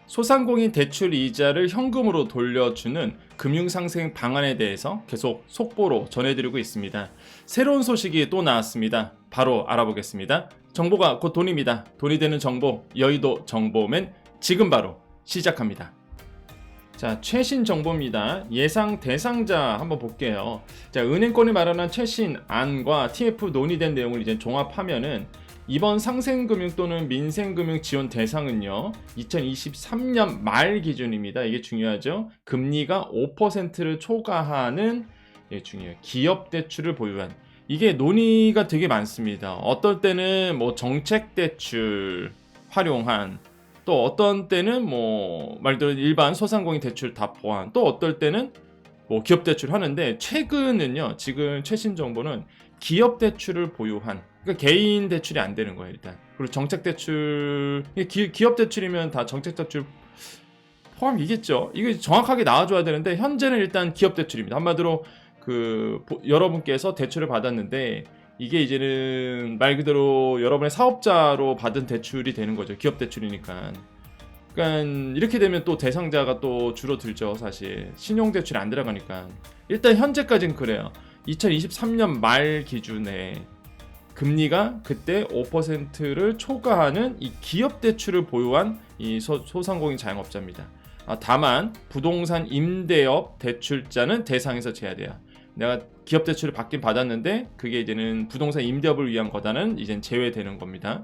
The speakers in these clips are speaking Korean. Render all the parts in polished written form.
소상공인 대출 이자를 현금으로 돌려주는 금융상생 방안에 대해서 계속 속보로 전해드리고 있습니다. 새로운 소식이 또 나왔습니다. 바로 알아보겠습니다. 정보가 곧 돈입니다. 돈이 되는 정보, 여의도 정보맨 지금 바로 시작합니다. 자, 최신 정보입니다. 예상 대상자 한번 볼게요. 자, 은행권이 마련한 최신 안과 TF 논의된 내용을 이제 종합하면은 이번 상생금융 또는 민생금융 지원 대상은요 2023년 말 기준입니다. 이게 중요하죠. 금리가 5%를 초과하는 중요해요. 기업 대출을 보유한, 이게 논의가 되게 많습니다. 어떨 때는 뭐 정책 대출 활용한, 또 어떤 때는 뭐 말대로 일반 소상공인 대출 다 포함, 또 어떨 때는 뭐 기업 대출 하는데, 최근은요 지금 최신 정보는 기업 대출을 보유한, 그러니까 개인 대출이 안 되는 거예요 일단. 그리고 정책 대출, 기업 대출이면 다 정책 대출 포함이겠죠. 이게 정확하게 나와줘야 되는데 현재는 일단 기업 대출입니다. 한마디로 여러분께서 대출을 받았는데 이게 이제는 말 그대로 여러분의 사업자로 받은 대출이 되는 거죠. 기업 대출이니까. 그러니까 이렇게 되면 또 대상자가 또 줄어들죠. 사실 신용 대출이 안 들어가니까. 일단 현재까지는 그래요. 2023년 말 기준에 금리가 그때 5%를 초과하는 이 기업 대출을 보유한 이 소상공인 자영업자입니다. 다만 부동산 임대업 대출자는 대상에서 제외돼요. 내가 기업 대출을 받긴 받았는데 그게 이제는 부동산 임대업을 위한 거다는 이제 제외되는 겁니다.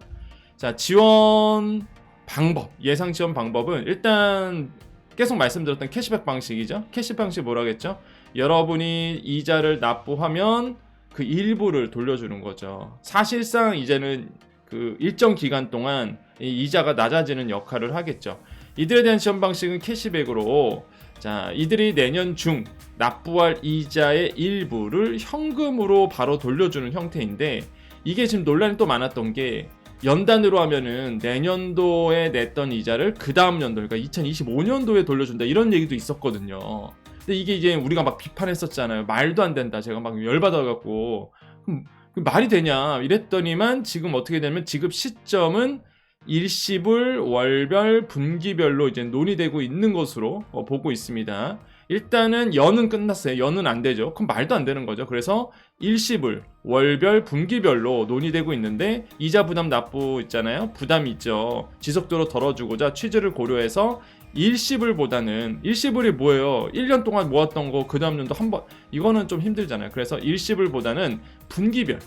자, 지원 방법, 예상 지원 방법은 일단 계속 말씀드렸던 캐시백 방식이죠. 캐시백 방식 뭐라고 했죠? 여러분이 이자를 납부하면 그 일부를 돌려주는 거죠. 사실상 이제는 그 일정 기간 동안 이 이자가 낮아지는 역할을 하겠죠. 이들에 대한 지원 방식은 캐시백으로, 자, 이들이 내년 중 납부할 이자의 일부를 현금으로 바로 돌려주는 형태인데, 이게 지금 논란이 또 많았던 게 연단으로 하면은 내년도에 냈던 이자를 그 다음 연도, 그러니까 2025년도에 돌려준다, 이런 얘기도 있었거든요. 근데 이게 이제 우리가 막 비판했었잖아요. 말도 안 된다. 제가 막 열받아갖고 말이 되냐 이랬더니만 지금 어떻게 되냐면 지급 시점은 일시불, 월별, 분기별로 이제 논의되고 있는 것으로 보고 있습니다. 일단은 연은 끝났어요. 연은 안 되죠. 그럼 말도 안 되는 거죠. 그래서 일시불, 월별, 분기별로 논의되고 있는데, 이자 부담 납부 있잖아요. 부담이 있죠. 지속적으로 덜어주고자 취지를 고려해서 일시불보다는, 일시불이 뭐예요? 1년 동안 모았던 거 그 다음 년도 한 번, 이거는 좀 힘들잖아요. 그래서 일시불보다는 분기별,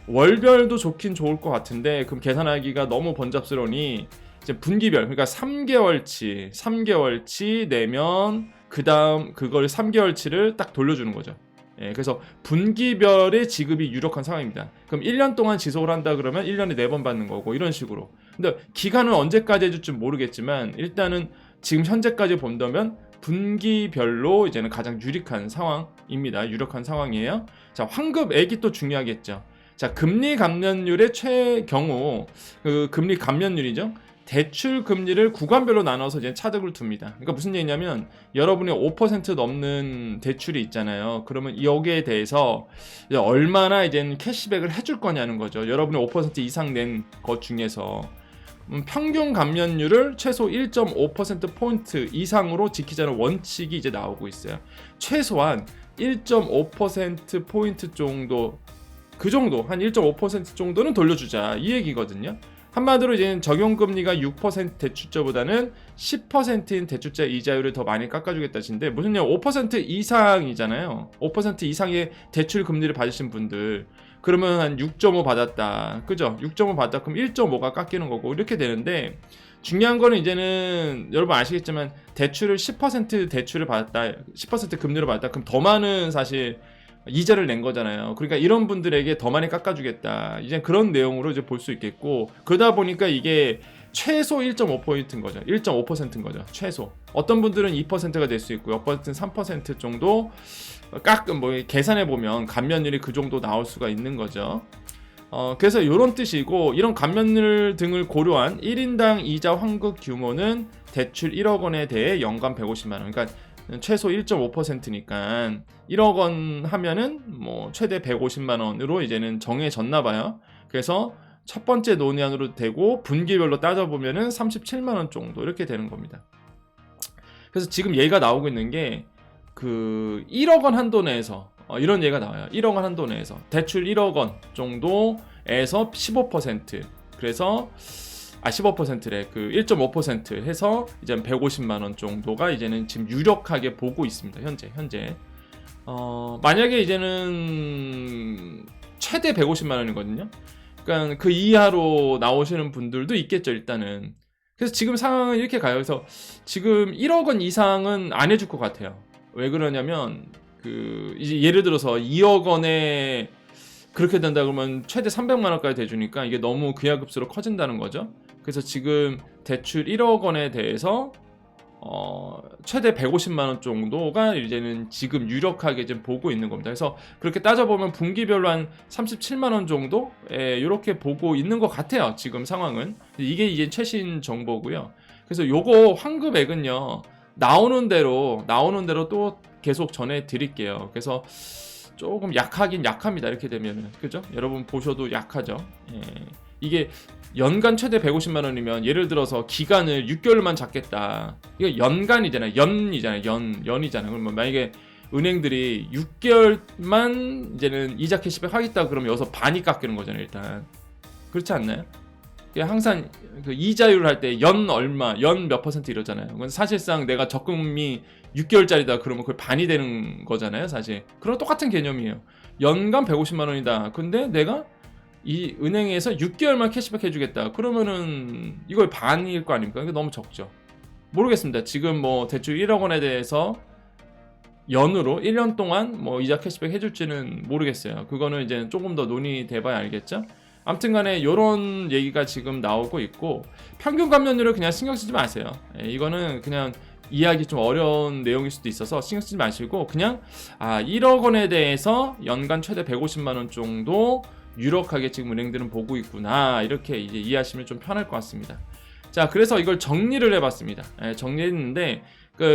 월별도 좋긴 좋을 것 같은데 그럼 계산하기가 너무 번잡스러우니 이제 분기별, 그러니까 3개월치 내면 그 다음 그걸 3개월치를 딱 돌려주는 거죠. 예, 그래서 분기별의 지급이 유력한 상황입니다. 그럼 1년 동안 지속을 한다 그러면 1년에 4번 받는 거고, 이런 식으로. 근데 기간은 언제까지 해줄지 모르겠지만 일단은 지금 현재까지 본다면 분기별로 이제는 가장 유력한 상황입니다. 유력한 상황이에요. 자, 환급액이 또 중요하겠죠. 자, 금리 감면율의 경우 그 금리 감면율이죠. 대출 금리를 구간별로 나눠서 이제 차등을 둡니다. 그러니까 무슨 얘기냐면 여러분이 5% 넘는 대출이 있잖아요. 그러면 여기에 대해서 이제 얼마나 이제 캐시백을 해줄 거냐는 거죠. 여러분이 5% 이상 낸 것 중에서 평균 감면율을 최소 1.5%포인트 이상으로 지키자는 원칙이 이제 나오고 있어요. 최소한 1.5%포인트 정도, 그 정도, 한 1.5% 정도는 돌려주자, 이 얘기거든요. 한마디로 이제 적용금리가 6% 대출자보다는 10%인 대출자 이자율을 더 많이 깎아주겠다신데, 무슨 냐 5% 이상이잖아요. 5% 이상의 대출 금리를 받으신 분들, 그러면 한 6.5 받았다, 그죠? 6.5 받았다 그럼 1.5가 깎이는 거고, 이렇게 되는데, 중요한 거는 이제는 여러분 아시겠지만 대출을 10% 대출을 받았다, 10% 금리를 받았다, 그럼 더 많은 사실 이자를 낸 거잖아요. 그러니까 이런 분들에게 더 많이 깎아주겠다, 이제 그런 내용으로 이제 볼 수 있겠고, 그러다 보니까 이게 최소 1.5%인 거죠. 1.5%인 거죠. 최소. 어떤 분들은 2%가 될 수 있고요. 어떤 분들은 3% 정도 계산해 보면 감면율이 그 정도 나올 수가 있는 거죠. 그래서 이런 뜻이고, 이런 감면율 등을 고려한 1인당 이자 환급 규모는 대출 1억 원에 대해 연간 150만 원. 그러니까 최소 1.5%니까 1억 원 하면은 뭐 최대 150만 원으로 이제는 정해졌나 봐요. 그래서 첫 번째 논의안으로 되고 분기별로 따져보면은 37만 원 정도 이렇게 되는 겁니다. 그래서 지금 얘기가 나오고 있는 게 그 1억 원 한도 내에서 이런 얘기가 나와요. 1억 원 한도 내에서 대출 1억 원 정도에서 15% 그래서 15%래 그 1.5% 해서 이제 150만 원 정도가 이제는 지금 유력하게 보고 있습니다. 현재 만약에 이제는 최대 150만 원이거든요. 그러니까 그 이하로 나오시는 분들도 있겠죠, 일단은. 그래서 지금 상황은 이렇게 가요. 그래서 지금 1억 원 이상은 안 해줄 것 같아요. 왜 그러냐면 그 이제 예를 들어서 2억 원에 그렇게 된다 그러면 최대 300만 원까지 대주니까 이게 너무 기하급수로 커진다는 거죠. 그래서 지금 대출 1억 원에 대해서 최대 150만 원 정도가 이제는 지금 유력하게 좀 보고 있는 겁니다. 그래서 그렇게 따져보면 분기별로 한 37만 원 정도 이렇게 보고 있는 것 같아요. 지금 상황은 이게 이제 최신 정보고요. 그래서 요거 환급액은요 나오는 대로 또 계속 전해드릴게요. 그래서 조금 약하긴 약합니다. 이렇게 되면은 그죠? 여러분 보셔도 약하죠. 이게 연간 최대 150만 원이면 예를 들어서 기간을 6개월만 잡겠다. 이거 연간이잖아요. 연이잖아요. 그러면 만약에 은행들이 6개월만 이제는 이자 캐시백 하겠다 그러면 여기서 반이 깎이는 거잖아요. 일단 그렇지 않나요? 항상 그 이자율 할 때 연 얼마, 연 몇 퍼센트 이러잖아요. 그건 사실상 내가 적금이 6개월짜리다 그러면 그게 반이 되는 거잖아요. 사실 그런 똑같은 개념이에요. 연간 150만 원이다. 근데 내가 이 은행에서 6개월만 캐시백 해주겠다. 그러면은 이걸 반일 거 아닙니까? 이게 너무 적죠. 모르겠습니다. 지금 뭐 대출 1억 원에 대해서 연으로 1년 동안 뭐 이자 캐시백 해줄지는 모르겠어요. 그거는 이제 조금 더 논의돼봐야 알겠죠. 아무튼 간에 이런 얘기가 지금 나오고 있고 평균 감면율을 그냥 신경 쓰지 마세요. 이거는 그냥 이해하기 좀 어려운 내용일 수도 있어서 신경 쓰지 마시고 그냥 1억 원에 대해서 연간 최대 150만 원 정도 유력하게 지금 은행들은 보고 있구나 이렇게 이제 이해하시면 좀 편할 것 같습니다. 자, 그래서 이걸 정리를 해봤습니다. 정리했는데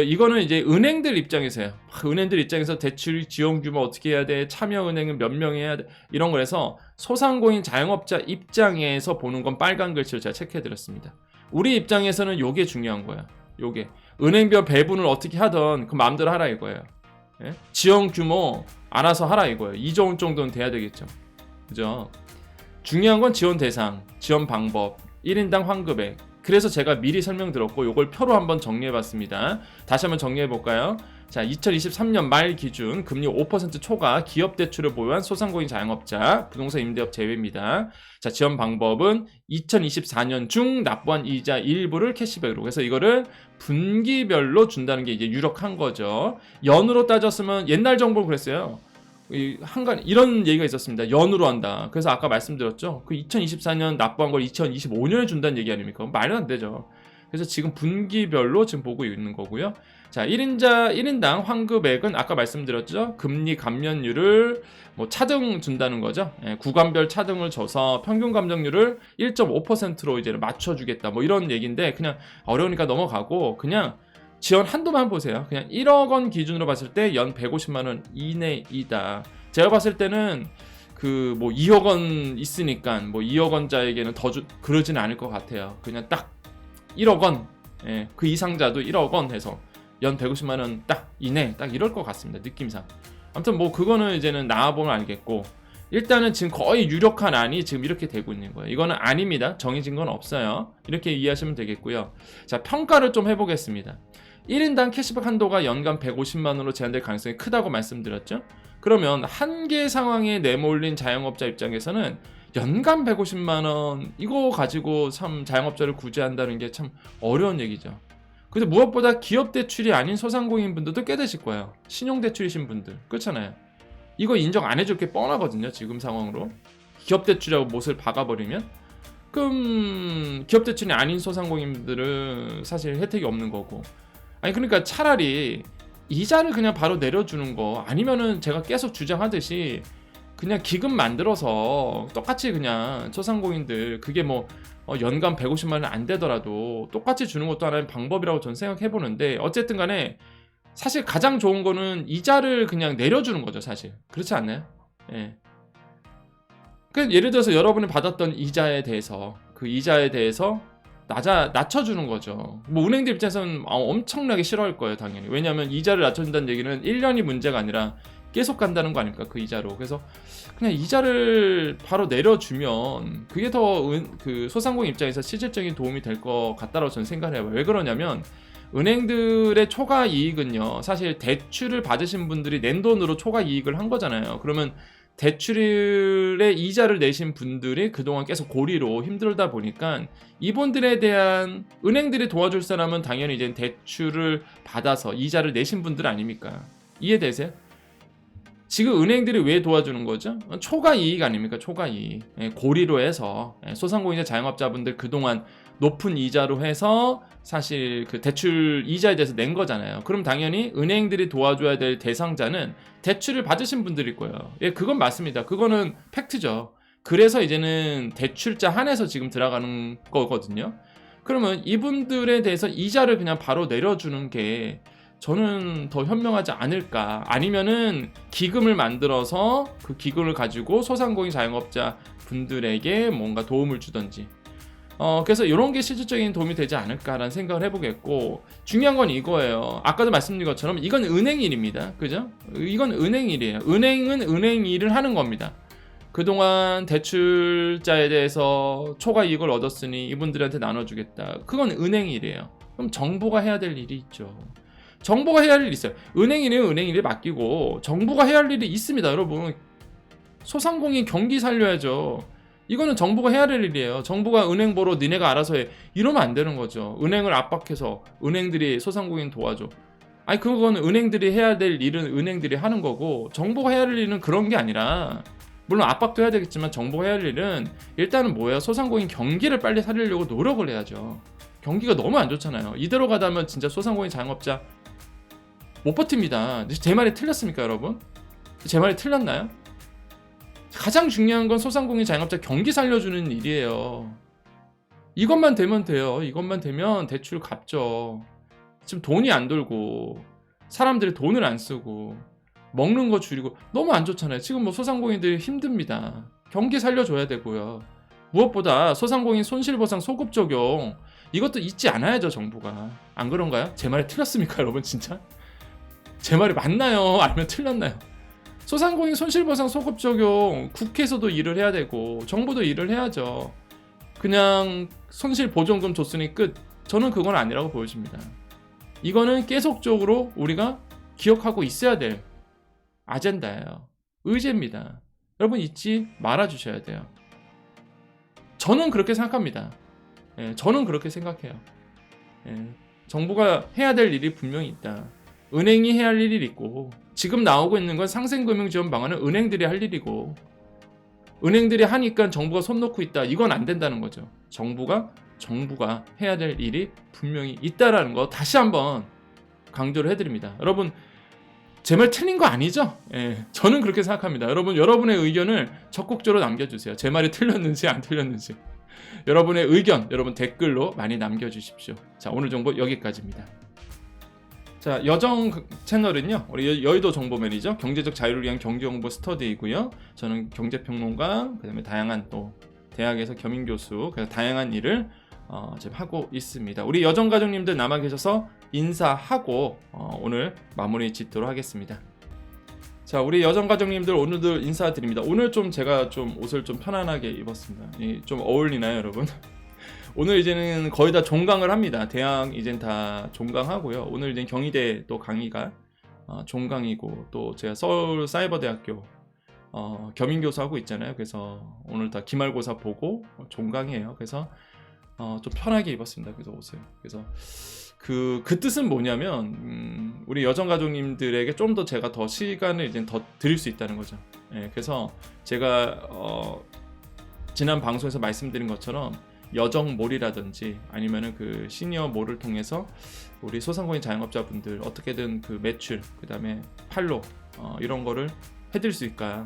이거는 이제 은행들 입장에서요. 은행들 입장에서 대출 지원 규모 어떻게 해야 돼? 참여은행은 몇 명 해야 돼? 이런 거에서 소상공인 자영업자 입장에서 보는 건 빨간 글씨를 제가 체크해드렸습니다. 우리 입장에서는 요게 중요한 거야. 요게 은행별 배분을 어떻게 하던 그 마음대로 하라 이거예요. 예? 지원 규모 알아서 하라 이거예요. 2조 원 정도는 돼야 되겠죠. 그죠? 중요한 건 지원 대상, 지원 방법, 1인당 환급액. 그래서 제가 미리 설명드렸고 요걸 표로 한번 정리해봤습니다. 다시 한번 정리해볼까요? 자, 2023년 말 기준 금리 5% 초과 기업 대출을 보유한 소상공인 자영업자, 부동산 임대업 제외입니다. 자, 지원 방법은 2024년 중 납부한 이자 일부를 캐시백으로. 그래서 이거를 분기별로 준다는 게 이제 유력한 거죠. 연으로 따졌으면 옛날 정보는 그랬어요. 이런 얘기가 있었습니다. 연으로 한다. 그래서 아까 말씀드렸죠. 그 2024년 납부한 걸 2025년에 준다는 얘기 아닙니까? 말도 안 되죠. 그래서 지금 분기별로 지금 보고 있는 거고요. 자, 1인당 환급액은 아까 말씀드렸죠. 금리 감면율을 뭐 차등 준다는 거죠. 구간별 차등을 줘서 평균 감정률을 1.5%로 이제 맞춰주겠다. 뭐 이런 얘기인데 그냥 어려우니까 넘어가고 그냥 지원 한도만 보세요. 그냥 1억 원 기준으로 봤을 때 연 150만 원 이내이다. 제가 봤을 때는 그 뭐 2억 원 있으니까 뭐 2억 원자에게는 그러지는 않을 것 같아요. 그냥 딱 1억 원, 그 이상자도 1억 원 해서 연 150만 원 딱 이내 딱 이럴 것 같습니다. 느낌상. 아무튼 뭐 그거는 이제는 나와보면 알겠고 일단은 지금 거의 유력한 안이 지금 이렇게 되고 있는 거예요. 이거는 아닙니다. 정해진 건 없어요. 이렇게 이해하시면 되겠고요. 자, 평가를 좀 해보겠습니다. 1인당 캐시백 한도가 연간 150만 원으로 제한될 가능성이 크다고 말씀드렸죠. 그러면 한계 상황에 내몰린 자영업자 입장에서는 연간 150만 원 이거 가지고 참 자영업자를 구제한다는 게 참 어려운 얘기죠. 근데 무엇보다 기업 대출이 아닌 소상공인 분들도 꽤 되실 거예요. 신용 대출이신 분들 그렇잖아요. 이거 인정 안 해줄 게 뻔하거든요. 지금 상황으로 기업 대출이라고 못을 박아버리면 그럼 기업 대출이 아닌 소상공인들은 사실 혜택이 없는 거고. 아니 그러니까 차라리 이자를 그냥 바로 내려주는 거 아니면은 제가 계속 주장하듯이 그냥 기금 만들어서 똑같이 그냥 소상공인들 그게 뭐 연간 150만 원 안 되더라도 똑같이 주는 것도 하나의 방법이라고 저는 생각해 보는데 어쨌든 간에 사실 가장 좋은 거는 이자를 그냥 내려주는 거죠. 사실 그렇지 않나요? 예. 그러니까 예를 들어서 여러분이 받았던 이자에 대해서 그 이자에 대해서 낮춰주는 거죠. 뭐 은행들 입장에서는 엄청나게 싫어할 거예요, 당연히. 왜냐하면 이자를 낮춰준다는 얘기는 1년이 문제가 아니라 계속 간다는 거 아닙니까, 그 이자로. 그래서 그냥 이자를 바로 내려주면 그게 더 그 소상공인 입장에서 실질적인 도움이 될 것 같다고 저는 생각을 해요. 왜 그러냐면 은행들의 초과 이익은요, 사실 대출을 받으신 분들이 낸 돈으로 초과 이익을 한 거잖아요. 그러면 대출의 이자를 내신 분들이 그동안 계속 고리로 힘들다 보니까 이분들에 대한, 은행들이 도와줄 사람은 당연히 이제 대출을 받아서 이자를 내신 분들 아닙니까? 이해되세요? 지금 은행들이 왜 도와주는 거죠? 초과 이익 아닙니까? 초과 이익. 고리로 해서 소상공인의 자영업자분들 그동안 높은 이자로 해서 사실 그 대출 이자에 대해서 낸 거잖아요. 그럼 당연히 은행들이 도와줘야 될 대상자는 대출을 받으신 분들일 거예요. 예, 그건 맞습니다. 그거는 팩트죠. 그래서 이제는 대출자 한해서 지금 들어가는 거거든요. 그러면 이분들에 대해서 이자를 그냥 바로 내려주는 게 저는 더 현명하지 않을까. 아니면은 기금을 만들어서 그 기금을 가지고 소상공인 자영업자 분들에게 뭔가 도움을 주던지. 그래서 이런 게 실질적인 도움이 되지 않을까라는 생각을 해보겠고, 중요한 건 이거예요. 아까도 말씀드린 것처럼 이건 은행 일입니다. 그죠? 이건 은행 일이에요. 은행은 은행 일을 하는 겁니다. 그동안 대출자에 대해서 초과 이익을 얻었으니 이분들한테 나눠주겠다. 그건 은행 일이에요. 그럼 정부가 해야 될 일이 있죠. 정부가 해야 할 일이 있어요. 은행인은 은행 일에 맡기고 정부가 해야 할 일이 있습니다. 여러분, 소상공인 경기 살려야죠. 이거는 정부가 해야 될 일이에요. 정부가 은행 보러 니네가 알아서 해, 이러면 안 되는 거죠. 은행을 압박해서 은행들이 소상공인 도와줘. 아니, 그거는 은행들이 해야 될 일은 은행들이 하는 거고, 정부가 해야 할 일은 그런 게 아니라, 물론 압박도 해야 되겠지만 정부가 해야 할 일은 일단은 뭐예요? 소상공인 경기를 빨리 살리려고 노력을 해야죠. 경기가 너무 안 좋잖아요. 이대로 가다면 진짜 소상공인 자영업자 못 버팁니다. 제 말이 틀렸습니까, 여러분? 제 말이 틀렸나요? 가장 중요한 건 소상공인 자영업자 경기 살려주는 일이에요. 이것만 되면 돼요. 이것만 되면 대출 갚죠. 지금 돈이 안 돌고 사람들이 돈을 안 쓰고 먹는 거 줄이고 너무 안 좋잖아요. 지금 뭐 소상공인들이 힘듭니다. 경기 살려줘야 되고요. 무엇보다 소상공인 손실보상 소급 적용, 이것도 잊지 않아야죠, 정부가. 안 그런가요? 제 말이 틀렸습니까, 여러분? 진짜? 제 말이 맞나요? 아니면 틀렸나요? 소상공인 손실보상 소급 적용 국회에서도 일을 해야 되고 정부도 일을 해야죠. 그냥 손실보전금 줬으니 끝. 저는 그건 아니라고 보여집니다. 이거는 계속적으로 우리가 기억하고 있어야 될 아젠다예요. 의제입니다. 여러분, 잊지 말아주셔야 돼요. 저는 그렇게 생각합니다. 저는 그렇게 생각해요. 정부가 해야 될 일이 분명히 있다. 은행이 해야 할 일이 있고, 지금 나오고 있는 건 상생금융지원 방안은 은행들이 할 일이고, 은행들이 하니까 정부가 손 놓고 있다. 이건 안 된다는 거죠. 정부가 해야 될 일이 분명히 있다라는 거 다시 한번 강조를 해드립니다. 여러분, 제 말 틀린 거 아니죠? 저는 그렇게 생각합니다. 여러분의 의견을 적극적으로 남겨주세요. 제 말이 틀렸는지 안 틀렸는지. 여러분의 의견, 여러분 댓글로 많이 남겨주십시오. 자, 오늘 정보 여기까지입니다. 자, 여정 채널은요, 우리 여의도 정보맨이죠. 경제적 자유를 위한 경제정보 스터디이고요. 저는 경제평론가, 그다음에 다양한 또 대학에서 겸임교수, 그래서 다양한 일을 지금 하고 있습니다. 우리 여정 가족님들 남아 계셔서 인사하고 오늘 마무리 짓도록 하겠습니다. 자, 우리 여정 가족님들 오늘도 인사드립니다. 오늘 좀 제가 좀 옷을 좀 편안하게 입었습니다. 좀 어울리나요, 여러분? 오늘 이제는 거의 다 종강을 합니다. 대학 이젠 다 종강하고요. 오늘 이제 경희대 또 강의가 종강이고, 또 제가 서울사이버대학교 겸임교수 하고 있잖아요. 그래서 오늘 다 기말고사 보고 종강이에요. 그래서 좀 편하게 입었습니다. 그래서 옷을. 그래서 그 뜻은 뭐냐면 우리 여정 가족님들에게 좀 더 제가 더 시간을 이제 더 드릴 수 있다는 거죠. 그래서 제가 지난 방송에서 말씀드린 것처럼 여정몰이라든지 아니면은 그 시니어몰을 통해서 우리 소상공인 자영업자분들 어떻게든 그 매출, 그 다음에 팔로 이런 거를 해드릴 수 있을까,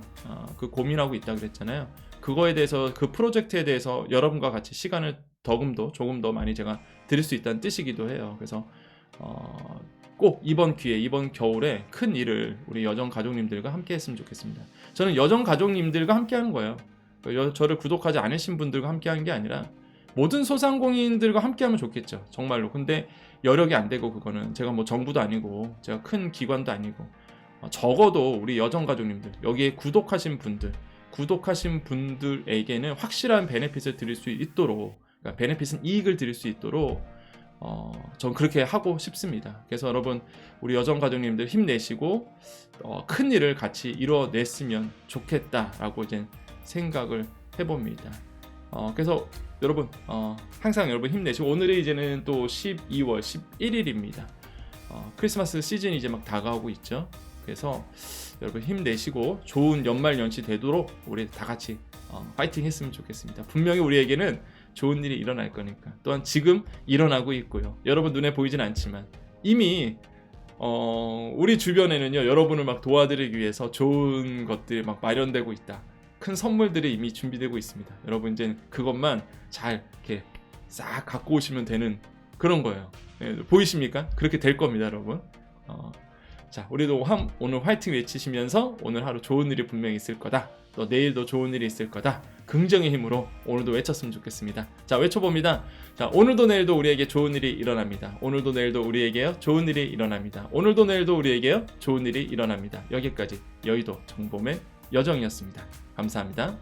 그 고민하고 있다 그랬잖아요. 그거에 대해서, 그 프로젝트에 대해서 여러분과 같이 시간을 조금 더 많이 제가 드릴 수 있다는 뜻이기도 해요. 그래서 꼭 이번 기회에, 이번 겨울에 큰 일을 우리 여정 가족님들과 함께 했으면 좋겠습니다. 저는 여정 가족님들과 함께 하는 거예요. 저를 구독하지 않으신 분들과 함께하는 게 아니라 모든 소상공인들과 함께하면 좋겠죠. 정말로. 근데 여력이 안 되고 그거는 제가 뭐 정부도 아니고 제가 큰 기관도 아니고 적어도 우리 여정가족님들 여기에 구독하신 분들에게는 확실한 베네핏을 드릴 수 있도록 그러니까 베네핏은 이익을 드릴 수 있도록 전 그렇게 하고 싶습니다. 그래서 여러분 우리 여정가족님들 힘내시고 큰 일을 같이 이뤄냈으면 좋겠다라고 이제 생각을 해봅니다. 그래서 여러분 항상 여러분 힘내시고 오늘이 이제는 또 12월 11일입니다. 크리스마스 시즌이 이제 막 다가오고 있죠. 그래서 여러분 힘내시고 좋은 연말연시 되도록 우리 다 같이 파이팅 했으면 좋겠습니다. 분명히 우리에게는 좋은 일이 일어날 거니까. 또한 지금 일어나고 있고요. 여러분 눈에 보이진 않지만 이미 우리 주변에는요 여러분을 막 도와드리기 위해서 좋은 것들이 막 마련되고 있다. 큰 선물들이 이미 준비되고 있습니다. 여러분 이제 그것만 잘 이렇게 싹 갖고 오시면 되는 그런 거예요. 네, 보이십니까? 그렇게 될 겁니다, 여러분. 자, 우리도 오늘 화이팅 외치시면서 오늘 하루 좋은 일이 분명히 있을 거다. 또 내일도 좋은 일이 있을 거다. 긍정의 힘으로 오늘도 외쳤으면 좋겠습니다. 자, 외쳐봅니다. 자, 오늘도 내일도 우리에게 좋은 일이 일어납니다. 오늘도 내일도 우리에게요 좋은 일이 일어납니다. 오늘도 내일도 우리에게요 좋은 일이 일어납니다. 여기까지 여의도 정봄의 여정이었습니다. 감사합니다.